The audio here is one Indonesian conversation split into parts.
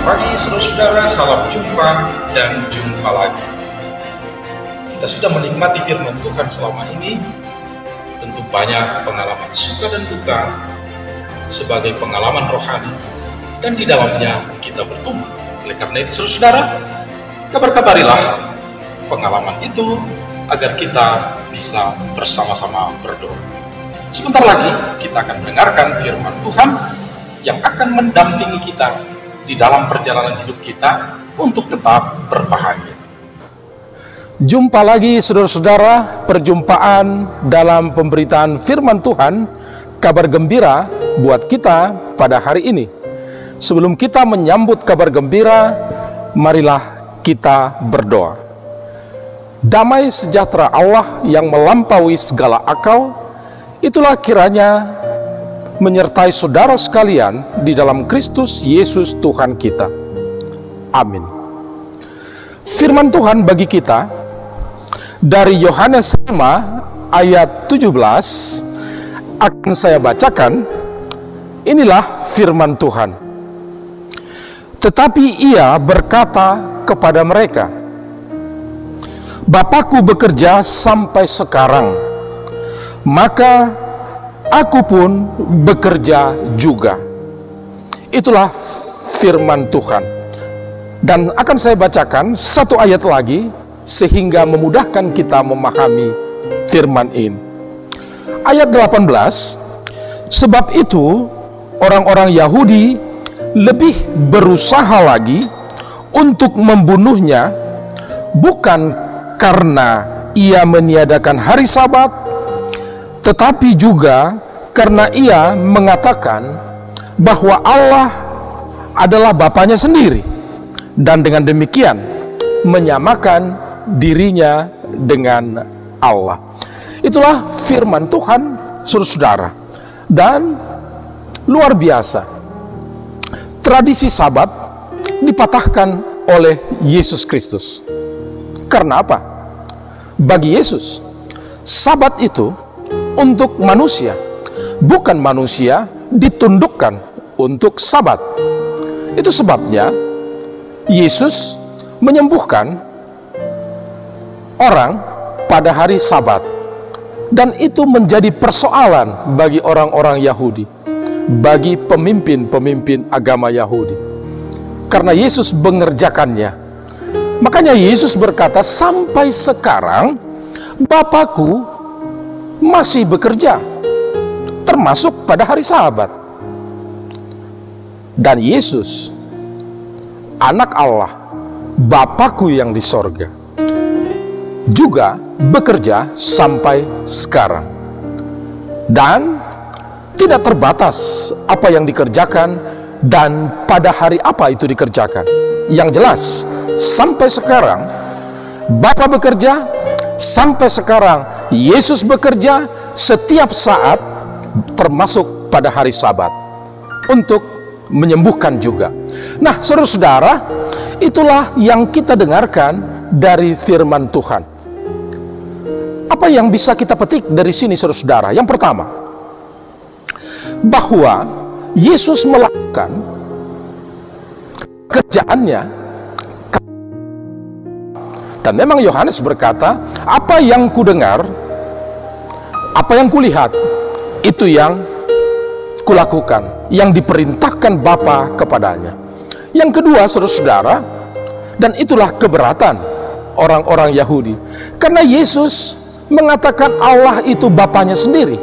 Selamat pagi saudara-saudara, salam jumpa dan jumpa lagi. Kita sudah menikmati firman Tuhan selama ini. Tentu banyak pengalaman suka dan duka sebagai pengalaman rohani, dan di dalamnya kita bertumbuh. Oleh karena itu saudara-saudara, kabar-kabarilah pengalaman itu agar kita bisa bersama-sama berdoa. Sebentar lagi kita akan mendengarkan firman Tuhan yang akan mendampingi kita di dalam perjalanan hidup kita untuk tetap berbahagia. Jumpa lagi saudara-saudara, perjumpaan dalam pemberitaan firman Tuhan, kabar gembira buat kita pada hari ini. Sebelum kita menyambut kabar gembira, marilah kita berdoa. Damai sejahtera Allah yang melampaui segala akal, itulah kiranya menyertai saudara sekalian di dalam Kristus Yesus Tuhan kita. Amin. Firman Tuhan bagi kita dari Yohanes 5 ayat 17 akan saya bacakan. Inilah firman Tuhan. Tetapi ia berkata kepada mereka, Bapakku bekerja sampai sekarang, maka aku pun bekerja juga. Itulah firman Tuhan. Dan akan saya bacakan satu ayat lagi sehingga memudahkan kita memahami firman ini. Ayat 18, sebab itu orang-orang Yahudi lebih berusaha lagi untuk membunuhnya, bukan karena ia meniadakan hari Sabat, tetapi juga karena ia mengatakan bahwa Allah adalah Bapanya sendiri, dan dengan demikian menyamakan dirinya dengan Allah. Itulah firman Tuhan, saudara-saudara. Dan luar biasa, tradisi Sabat dipatahkan oleh Yesus Kristus. Karena apa? Bagi Yesus, Sabat itu untuk manusia, bukan manusia ditundukkan untuk Sabat. Itu sebabnya Yesus menyembuhkan orang pada hari Sabat, dan itu menjadi persoalan bagi orang-orang Yahudi, bagi pemimpin-pemimpin agama Yahudi, karena Yesus mengerjakannya. Makanya Yesus berkata, sampai sekarang Bapakku masih bekerja, termasuk pada hari Sabat. Dan Yesus, anak Allah, Bapakku yang di sorga, juga bekerja sampai sekarang. Dan tidak terbatas apa yang dikerjakan dan pada hari apa itu dikerjakan. Yang jelas, sampai sekarang Bapa bekerja, sampai sekarang Yesus bekerja setiap saat, termasuk pada hari Sabat, untuk menyembuhkan juga. Nah, saudara-saudara, itulah yang kita dengarkan dari firman Tuhan. Apa yang bisa kita petik dari sini, saudara-saudara? Yang pertama, bahwa Yesus melakukan kerjaannya. Dan memang Yohanes berkata, apa yang kudengar, apa yang kulihat, itu yang kulakukan, yang diperintahkan Bapa kepadanya. Yang kedua, saudara-saudara, dan itulah keberatan orang-orang Yahudi, karena Yesus mengatakan Allah itu Bapanya sendiri,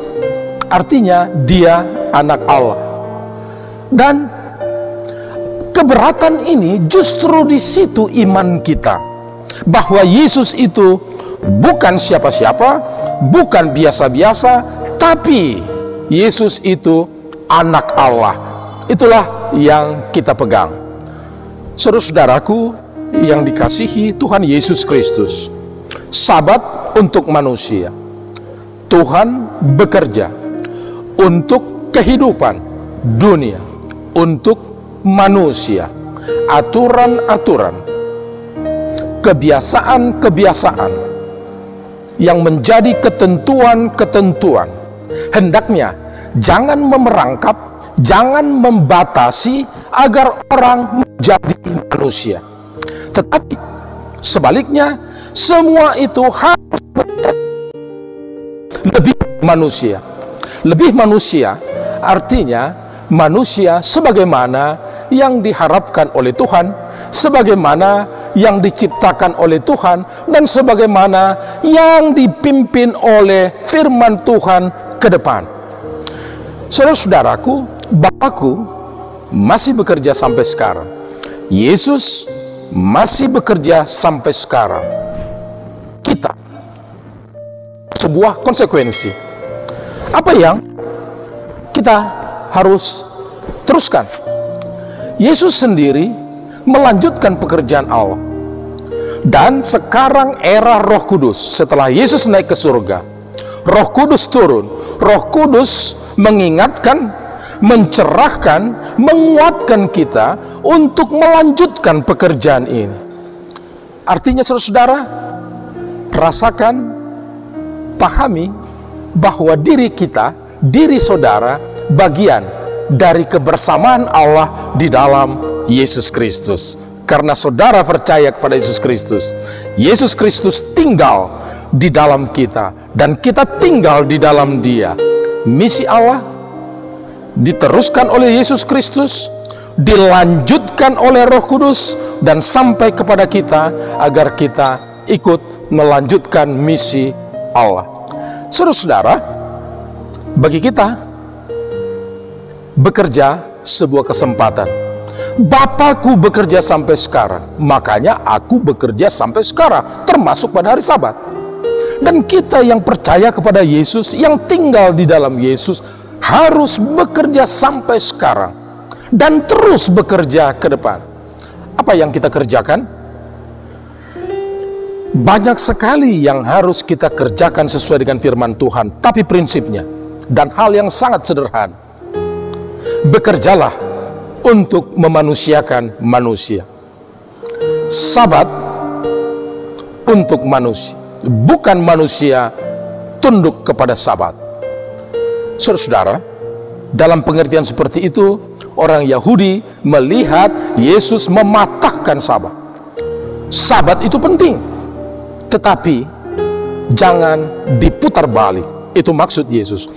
artinya dia anak Allah. Dan keberatan ini justru di situ iman kita, bahwa Yesus itu bukan siapa-siapa, bukan biasa-biasa, tapi Yesus itu anak Allah. Itulah yang kita pegang. Saudara-saudaraku yang dikasihi Tuhan Yesus Kristus, Sabat untuk manusia, Tuhan bekerja untuk kehidupan dunia, untuk manusia. Aturan-aturan, kebiasaan-kebiasaan yang menjadi ketentuan-ketentuan, hendaknya jangan memerangkap, jangan membatasi agar orang menjadi manusia. Tetapi sebaliknya, semua itu harus lebih manusia. Lebih manusia artinya manusia sebagaimana yang diharapkan oleh Tuhan, sebagaimana yang diciptakan oleh Tuhan, dan sebagaimana yang dipimpin oleh firman Tuhan ke depan. Saudara-saudaraku, Bapakku masih bekerja sampai sekarang. Yesus masih bekerja sampai sekarang. Kita sebuah konsekuensi. Apa yang kita harus teruskan? Yesus sendiri melanjutkan pekerjaan Allah. Dan sekarang era Roh Kudus, setelah Yesus naik ke surga, Roh Kudus turun. Roh Kudus mengingatkan, mencerahkan, menguatkan kita untuk melanjutkan pekerjaan ini. Artinya saudara-saudara, rasakan, pahami bahwa diri kita, diri saudara, bagian dari kebersamaan Allah di dalam Yesus Kristus. Karena saudara percaya kepada Yesus Kristus, Yesus Kristus tinggal di dalam kita dan kita tinggal di dalam Dia. Misi Allah diteruskan oleh Yesus Kristus, dilanjutkan oleh Roh Kudus, dan sampai kepada kita agar kita ikut melanjutkan misi Allah. Saudara-saudara, bagi kita bekerja sebuah kesempatan. Bapakku bekerja sampai sekarang, makanya aku bekerja sampai sekarang, termasuk pada hari Sabat. Dan kita yang percaya kepada Yesus, yang tinggal di dalam Yesus, harus bekerja sampai sekarang dan terus bekerja ke depan. Apa yang kita kerjakan? Banyak sekali yang harus kita kerjakan sesuai dengan firman Tuhan, tapi prinsipnya dan hal yang sangat sederhana. Bekerjalah untuk memanusiakan manusia. Sabat untuk manusia, bukan manusia tunduk kepada Sabat. Saudara-saudara, dalam pengertian seperti itu, orang Yahudi melihat Yesus mematahkan Sabat. Sabat itu penting, tetapi jangan diputar balik. Itu maksud Yesus.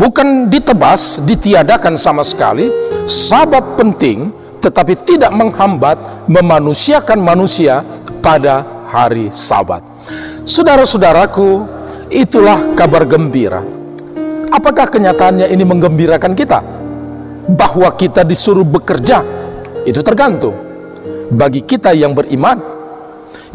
Bukan ditebas, ditiadakan sama sekali. Sabat penting, tetapi tidak menghambat memanusiakan manusia pada hari Sabat. Saudara-saudaraku, itulah kabar gembira. Apakah kenyataannya ini menggembirakan kita? Bahwa kita disuruh bekerja, itu tergantung. Bagi kita yang beriman,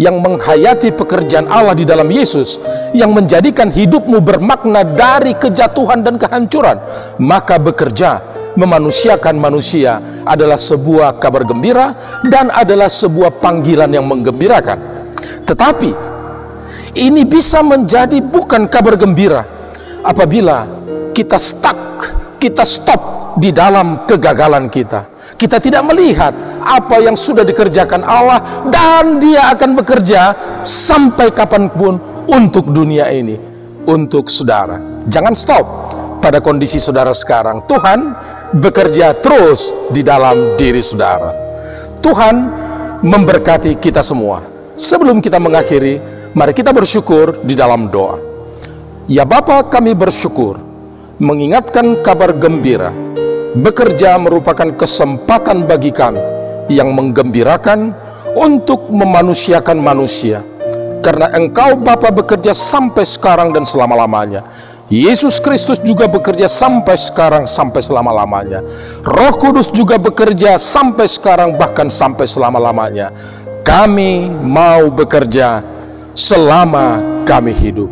yang menghayati pekerjaan Allah di dalam Yesus, yang menjadikan hidupmu bermakna dari kejatuhan dan kehancuran, maka bekerja memanusiakan manusia adalah sebuah kabar gembira dan adalah sebuah panggilan yang menggembirakan. Tetapi ini bisa menjadi bukan kabar gembira apabila kita stuck, kita stop di dalam kegagalan kita. Kita tidak melihat apa yang sudah dikerjakan Allah, dan Dia akan bekerja sampai kapanpun untuk dunia ini, untuk saudara. Jangan stop pada kondisi saudara sekarang. Tuhan bekerja terus di dalam diri saudara. Tuhan memberkati kita semua. Sebelum kita mengakhiri, mari kita bersyukur di dalam doa. Ya Bapa, kami bersyukur mengingatkan kabar gembira. Bekerja merupakan kesempatan bagi kami yang menggembirakan untuk memanusiakan manusia. Karena Engkau Bapa bekerja sampai sekarang dan selama-lamanya. Yesus Kristus juga bekerja sampai sekarang, sampai selama-lamanya. Roh Kudus juga bekerja sampai sekarang, bahkan sampai selama-lamanya. Kami mau bekerja selama kami hidup.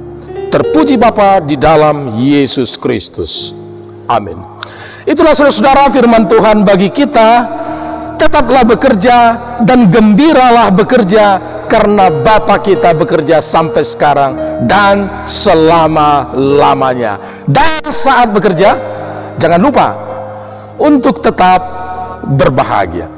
Terpuji Bapa di dalam Yesus Kristus. Amin. Itulah saudara-saudara firman Tuhan bagi kita. Tetaplah bekerja dan gembiralah bekerja, karena Bapa kita bekerja sampai sekarang dan selama-lamanya. Dan saat bekerja, jangan lupa untuk tetap berbahagia.